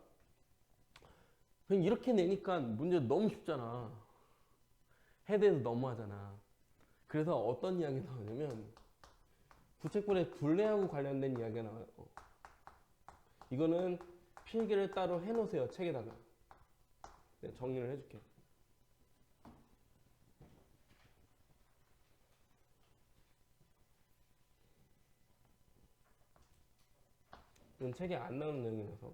그냥 이렇게 내니까 문제 너무 쉽잖아. 헤드에서 너무하잖아. 그래서 어떤 이야기 나오냐면 부채꼴의 둘레하고 관련된 이야기가 나와요. 이거는 필기를 따로 해놓으세요. 책에다가. 내가 정리를 해줄게. 이건 책에 안 나오는 내용이라서.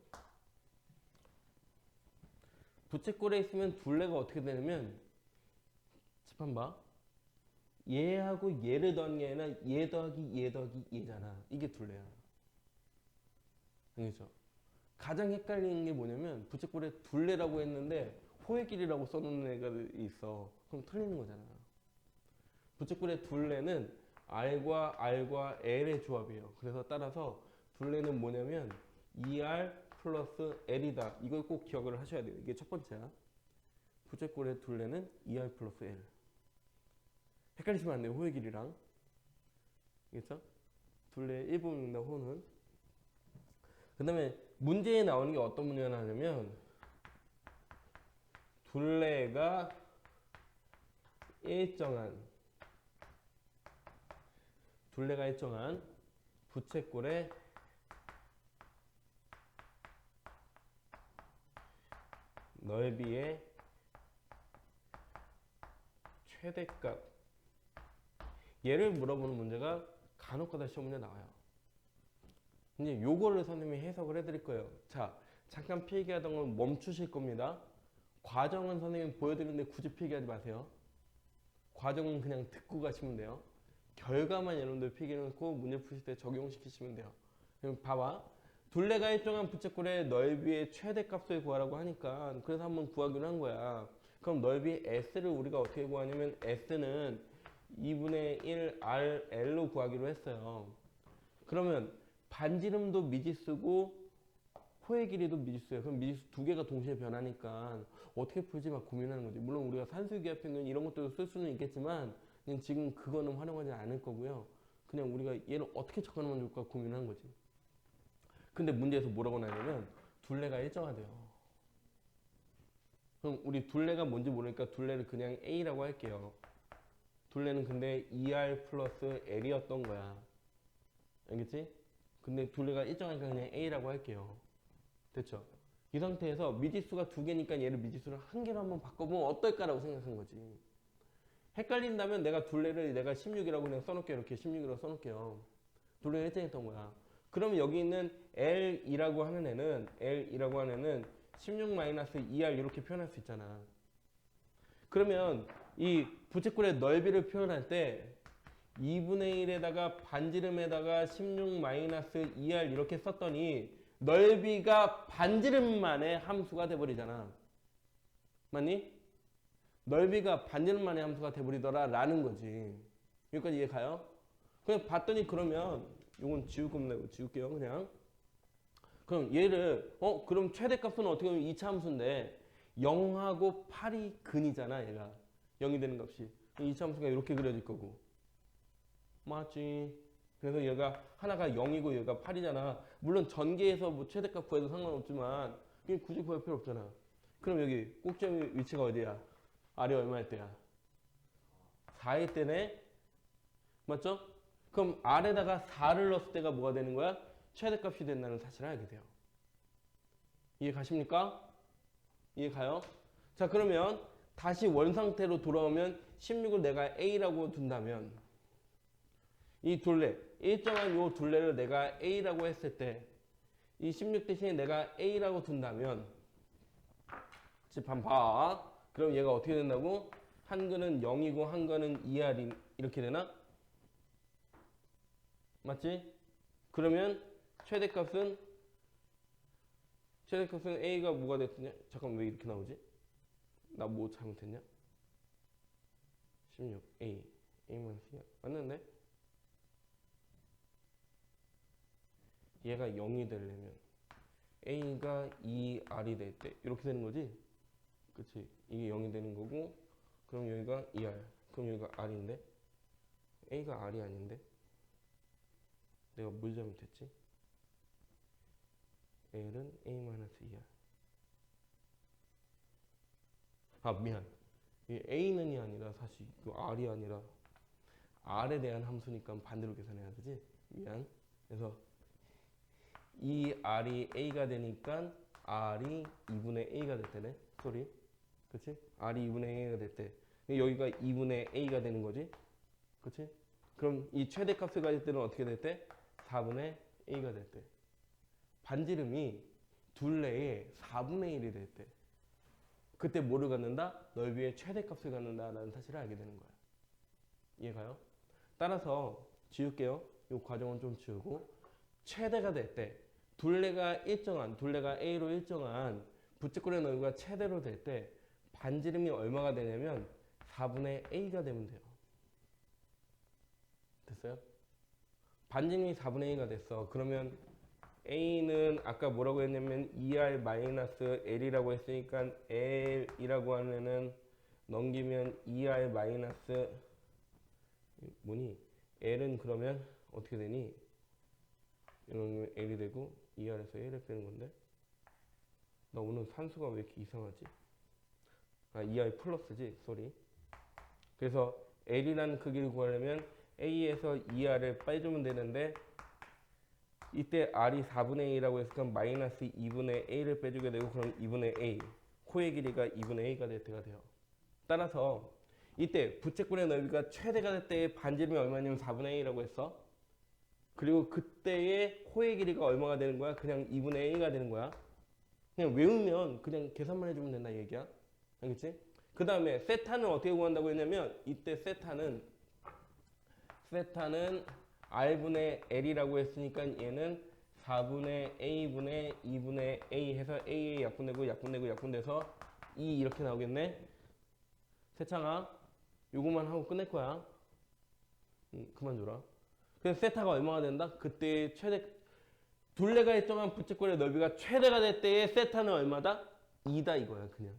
부채꼴에 있으면 둘레가 어떻게 되냐면, 칠판 봐. 얘하고 얘를 더하는 게 아니라 얘 더하기 얘 더하기 얘잖아. 이게 둘레야. 알겠죠? 가장 헷갈리는 게 뭐냐면 부채꼴에 둘레라고 했는데 호의 길이라고 써놓는 애가 있어. 그럼 틀리는 거잖아. 부채꼴의 둘레는 R과 L의 조합이에요. 그래서 따라서 둘레는 뭐냐면 2R 플러스 L이다. 이걸 꼭 기억을 하셔야 돼요. 이게 첫 번째야. 부채꼴의 둘레는 2R 플러스 L. 헷갈리시면 안 돼요. 호의 길이랑. 알겠죠? 둘레의 일부분입니다. 호는. 그 다음에 문제에 나오는 게 어떤 문제가 나냐면 둘레가 일정한 부채꼴의 넓이의 최대값. 얘를 물어보는 문제가 간혹가다 시험 문제 나와요. 이제 요거를 선생님이 해석을 해드릴 거예요. 자, 잠깐 필기하던 건 멈추실 겁니다. 과정은 선생님이 보여드리는데 굳이 필기하지 마세요. 과정은 그냥 듣고 가시면 돼요. 결과만 여러분들 필기해놓고 문제 푸실 때 적용시키시면 돼요. 그럼 봐봐. 둘레가 일정한 부채꼴의 넓이의 최대값을 구하라고 하니까 그래서 한번 구하기로 한 거야. 그럼 넓이 S를 우리가 어떻게 구하냐면 S는 2분의 1 RL로 구하기로 했어요. 그러면 반지름도 미지수고 호의 길이도 미지수예요. 그럼 미지수 두 개가 동시에 변하니까 어떻게 풀지 막 고민하는 거지. 물론 우리가 산수기하 평균 이런 것들도 쓸 수는 있겠지만 지금 그거는 활용하지 않을 거고요. 그냥 우리가 얘를 어떻게 접근하면 좋을까 고민하는 거지. 근데 문제에서 뭐라고 나냐면 둘레가 일정하대요. 그럼 우리 둘레가 뭔지 모르니까 둘레를 그냥 A라고 할게요. 둘레는 근데 2R 플러스 L이었던 거야. 알겠지? 근데 둘레가 일정하니까 그냥 A라고 할게요. 됐죠? 이 상태에서 미지수가 두 개니까 얘를 미지수를 한 개로 한번 바꿔보면 어떨까라고 생각한 거지. 헷갈린다면 내가 둘레를 내가 16이라고 그냥 써놓을게요. 이렇게 16이라고 써놓을게요. 둘레가 일정했던 거야. 그러면 여기 있는 L이라고 하는 애는 16-2R 이렇게 표현할 수 있잖아. 그러면 이 부채꼴의 넓이를 표현할 때 2분의 1에다가 반지름에다가 16-2R 이렇게 썼더니 넓이가 반지름만의 함수가 돼버리잖아. 맞니? 넓이가 반지름만의 함수가 돼버리더라 라는 거지. 여기까지 이해 가요? 그냥 봤더니 그러면 이건 지울 겁니다. 지울게요 그냥. 그럼 얘를 그럼 최대값은 어떻게 보면 2차 함수인데 0하고 8이 근이잖아. 얘가 0이 되는 값이 2차 함수가 이렇게 그려질 거고 맞지? 그래서 얘가 하나가 0이고 얘가 8이잖아. 물론 전개해서 뭐 최대값 구해도 상관없지만 그게 굳이 구할 필요 없잖아. 그럼 여기 꼭지점 위치가 어디야? R이 얼마일 때야? 4일 때네? 맞죠? 그럼 R에다가 4를 넣었을 때가 뭐가 되는 거야? 최대값이 된다는 사실을 알게 돼요. 이해 가십니까? 이해 가요? 자, 그러면 다시 원상태로 돌아오면 16을 내가 A라고 둔다면 이 둘레, 일정한 요 둘레를 내가 A라고 했을 때 이 16 대신에 내가 A라고 둔다면 집 한번 봐. 그럼 얘가 어떻게 된다고? 한 근은 0이고 한 근은 2R이 이렇게 되나? 맞지? 그러면 최대값은 A가 뭐가 됐냐? 잠깐 왜 이렇게 나오지? 나 뭐 잘못했냐? 16 A A-2R 맞는데? 얘가 0이 되려면 A가 2R이 될 때 이렇게 되는 거지? 그치? 이게 0이 되는 거고 그럼 여기가 2R 그럼 여기가 R인데 A가 R이 아닌데 내가 뭘 잘못했지? L은 A-2R 아 미안 이 A는이 아니라 사실 그 R이 아니라 R에 대한 함수니까 반대로 계산해야 되지? 미안. 그래서 이 R이 A가 되니까 R이 2분의 A가 될 때네. 소리. 그치? R이 2분의 A가 될 때. 여기가 2분의 A가 되는 거지. 그치? 그럼 이 최대값을 가질 때는 어떻게 될 때? 4분의 A가 될 때. 반지름이 둘레의 4분의 1이 될 때 그때 뭐를 갖는다? 넓이의 최대값을 갖는다라는 사실을 알게 되는 거야. 이해가요? 따라서 지울게요. 이 과정은 좀 지우고 최대가 될 때 둘레가 A로 일정한 부채꼴의 넓이가 최대로 될 때 반지름이 얼마가 되냐면 4분의 A가 되면 돼요. 됐어요? 반지름이 4분의 A가 됐어. 그러면 A는 아까 뭐라고 했냐면 2R-L이라고 했으니까 L이라고 하면은 넘기면 2R- 뭐니? L은 그러면 어떻게 되니? 이러면 L이 되고 2R에서 L을 빼는 건데 나 오늘 산수가 왜 이렇게 이상하지? 아, 2R 플러스지? 쏘리. 그래서 L이라는 크기를 구하려면 A에서 2R을 빼주면 되는데 이때 R이 4분의 A라고 했으니까 마이너스 2분의 A를 빼주게 되고 그럼 2분의 A 코의 길이가 2분의 A가 될 때가 돼요. 따라서 이때 부채꼴의 넓이가 최대가 될 때의 반지름이 얼마냐면 4분의 A라고 했어. 그리고 그때의 코의 길이가 얼마가 되는 거야? 그냥 2분의 A가 되는 거야. 그냥 외우면 그냥 계산만 해주면 된다 이 얘기야. 알겠지? 그 다음에 세타는 어떻게 구한다고 했냐면 이때 세타는 R분의 L이라고 했으니까 얘는 4분의 A분의 2분의 A 해서 A의 약분되고 E 이렇게 나오겠네. 세창아 요거만 하고 끝낼 거야. 그만 줘라. 그래서 세타가 얼마가 된다? 그때 둘레가 일정한 부채꼴의 넓이가 최대가 될 때의 세타는 얼마다? 2다 이거야 그냥.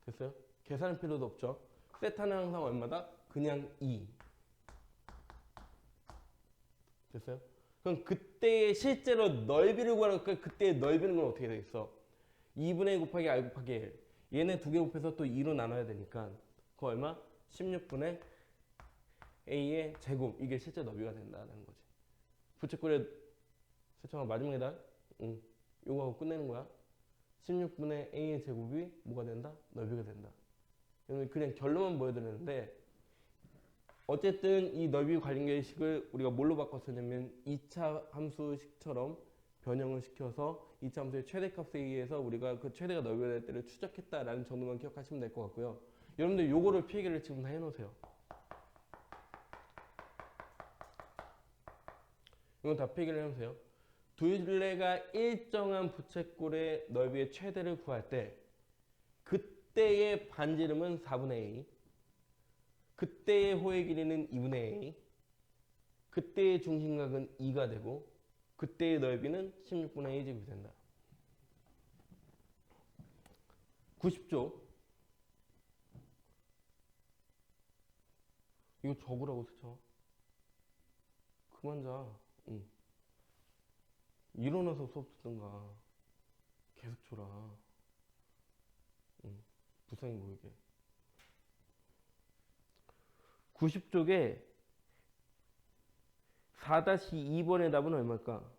됐어요? 계산할 필요도 없죠. 세타는 항상 얼마다? 그냥 2. 됐어요? 그럼 그때의 실제로 넓이를 구하니까 그때의 넓이는 건 어떻게 되겠어? 2분의 1 곱하기 R 곱하기 L. 얘네 두 개 곱해서 또 2로 나눠야 되니까 그거 얼마? 16분의 A의 제곱. 이게 실제 넓이가 된다는 거지. 부채꼴의 세청아 마지막이다. 응. 요거 하고 끝내는 거야. 16분의 A의 제곱이 뭐가 된다? 넓이가 된다. 그냥 결론만 보여드리는데 어쨌든 이 넓이 관계식을 우리가 뭘로 바꿨었냐면 2차 함수식처럼 변형을 시켜서 2차 함수의 최대값에 의해서 우리가 그 최대가 넓이가 될 때를 추적했다라는 정도만 기억하시면 될 것 같고요. 여러분들 요거를 필기를 지금 다 해놓으세요. 이건 다 필기를 해놓으세요. 둘레가 일정한 부채꼴의 넓이의 최대를 구할 때 그때의 반지름은 4분의 A, 그때의 호의 길이는 2분의 A, 그때의 중심각은 2가 되고 그때의 넓이는 16분의 A 제곱이 된다. 90조. 이거 적으라고 스쳐. 그만 자. 응. 일어나서 수업 듣든가. 계속 줘라. 응. 불쌍히 보이게. 90쪽에 4-2번의 답은 얼마일까?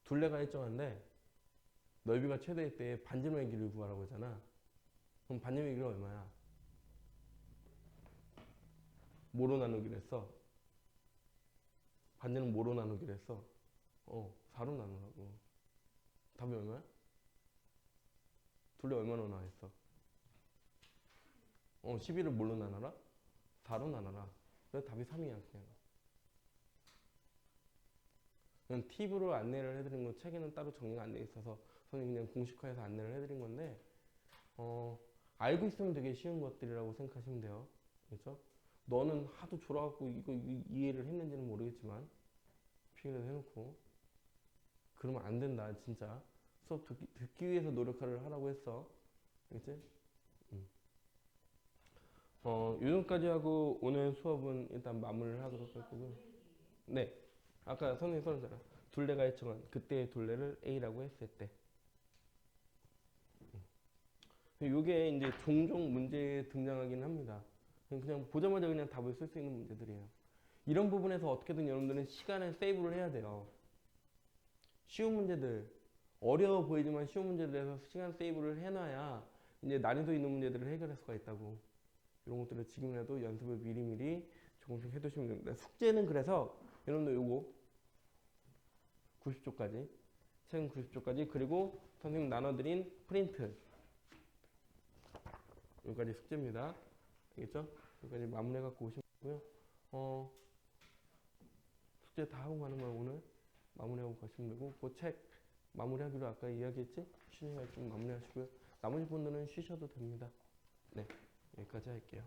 둘레가 일정한데 넓이가 최대일 때 반지름의 길이를 구하라고 하잖아. 그럼 반지름의 길이가 얼마야? 뭐로 나누기로 했어? 반지름 뭐로 나누기로 했어? 4로 나누라고. 답이 얼마야? 둘레 얼마나 나와있어? 11을 뭘로 나눠라? 4로 나눠라. 그래서 답이 3이야 그냥. 그냥 팁으로 안내를 해드린 거 책에는 따로 정리가 안 돼 있어서 선생님이 그냥 공식화해서 안내를 해드린 건데 알고 있으면 되게 쉬운 것들이라고 생각하시면 돼요. 그렇죠? 너는 하도 졸아갖고 이거 이해를 했는지는 모르겠지만 필기를 해놓고 그러면 안 된다 진짜. 수업 듣기 위해서 노력을 하라고 했어. 알겠지? 요즘까지 하고 오늘 수업은 일단 마무리를 하도록 할 거고요. 네. 아까 선생님 써놨잖아. 둘레가 일정한 그때의 둘레를 A라고 했을 때. 이게 이제 종종 문제에 등장하긴 합니다. 그냥 보자마자 그냥 답을 쓸 수 있는 문제들이에요. 이런 부분에서 어떻게든 여러분들은 시간을 세이브를 해야 돼요. 쉬운 문제들, 어려워 보이지만 쉬운 문제들에서 시간 세이브를 해놔야 이제 난이도 있는 문제들을 해결할 수가 있다고. 이런 것들을 지금이라도 연습을 미리미리 조금씩 해두시면 됩니다. 숙제는 그래서 여러분들 요거 90쪽까지, 책 90쪽까지, 그리고 선생님 나눠드린 프린트, 여기까지 숙제입니다. 알겠죠? 여기까지 마무리해갖고 오시면 되고요. 숙제 다 하고 가는 거예요. 오늘 마무리하고 가시면 되고, 그 책 마무리하기로 아까 이야기했지? 쉬는 날 좀 마무리하시고요. 나머지 분들은 쉬셔도 됩니다. 네, 여기까지 할게요.